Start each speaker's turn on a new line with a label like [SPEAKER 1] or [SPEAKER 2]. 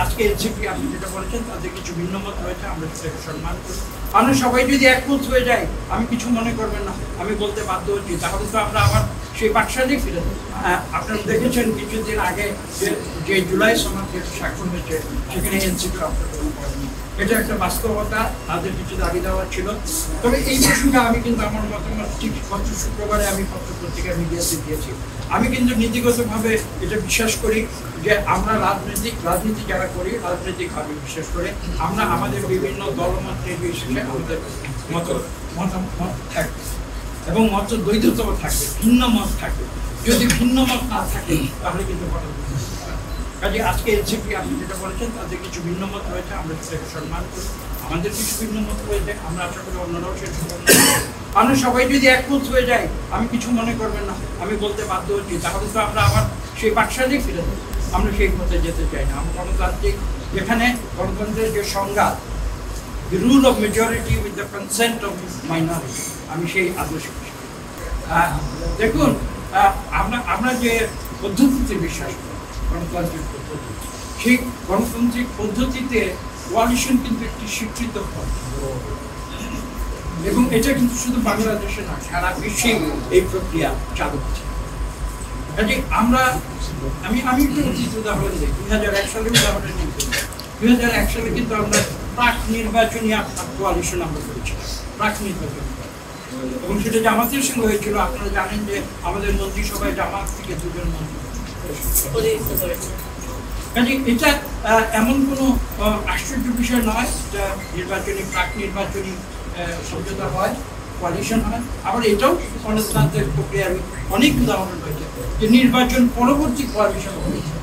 [SPEAKER 1] আজকে এনসিপি আপনি যেটা বলেছেন তাদের কিছু ভিন্ন মত রয়েছে, আমরা সেটাকে সম্মান করি। আমরা সবাই যদি একমত হয়ে যাই, আমি কিছু মনে করবেন না, আমি বলতে বাধ্য হচ্ছি, তাহলে তো আমরা আবার সেই বাকশালেই ফিরে যাবো। আপনারা দেখেছেন কিছুদিন আগে যে জুলাই সনদে স্বাক্ষর হয়েছে, সেখানে এনসিপি অংশগ্রহণ করেনি। এটা একটা বাস্তবতা, তাদের কিছু দাবি দেওয়া ছিল। তবে এই প্রসঙ্গে আমি কিন্তু আমার মতামত ঠিক গত শুক্রবারে আমি পত্রপত্রিকা মিডিয়াতে দিয়েছি। আমি কিন্তু নীতিগতভাবে এটা বিশ্বাস করি যে আমরা রাজনীতি যারা করি রাজনৈতিকভাবে বিশেষ করে আমরা আমাদের বিভিন্ন দলমত নির্বিশেষে আমাদের মতামত থাকবে এবং মত দ্বৈততাও থাকবে, ভিন্ন মত থাকবে। যদি ভিন্ন মত না থাকে তাহলে কিন্তু কাজে আজকে এনসিপি আপনি যেটা বলেছেন তাদের কিছু ভিন্ন মত রয়েছে, আমরা সেটাকে সম্মান করি। আমাদের কিছু ভিন্ন মত রয়েছে, আমরা আশা করি অন্যরাও সেটা আমরা সবাই যদি একমত হয়ে যাই, আমি কিছু মনে করবেন না, আমি বলতে বাধ্য হচ্ছি, তাহলে তো আমরা আবার সেই বাকশালেই ফিরে যাবো। আমরা সেই পথে যেতে চাই না। আমরা গণতান্ত্রিক, যেখানে গণতন্ত্রের যে সংজ্ঞা, the rule of majority with the consent of minority, আমি সেই আদর্শ দেখুন আমরা যে পদ্ধতিতে বিশ্বাস করি গণতান্ত্রিক পদ্ধতি, সেই গণতান্ত্রিক পদ্ধতিতে কোয়ালিশন কিন্তু একটি স্বীকৃত পথ এবং এটা কিন্তু শুধু বাংলাদেশে না, সারা বিশ্বে এই প্রক্রিয়া চালু হচ্ছে। কাজে আমি একটু উচিত উদাহরণ দিই, 2001 সালের উদাহরণ নিই। 2001 সালে কিন্তু আমরা প্রাক নির্বাচনী কোয়ালিশন আমরা করেছিলাম, প্রাক নির্বাচনী, এবং সেটা জামাতের সঙ্গে হয়েছিল। আপনারা জানেন যে আমাদের মন্ত্রিসভায় জামাত থেকে 2 জন মন্ত্রী। কাজে এটা এমন কোনো আশ্চর্য বিষয় নয় যা প্রাক নির্বাচনী সমঝোতা হয়, কোয়ালিশন হয়। আবার এটাও গণতন্ত্রের প্রক্রিয়ার অনেক উদাহরণ রয়েছে যে নির্বাচন পরবর্তী কোয়ালিশন হয়েছে।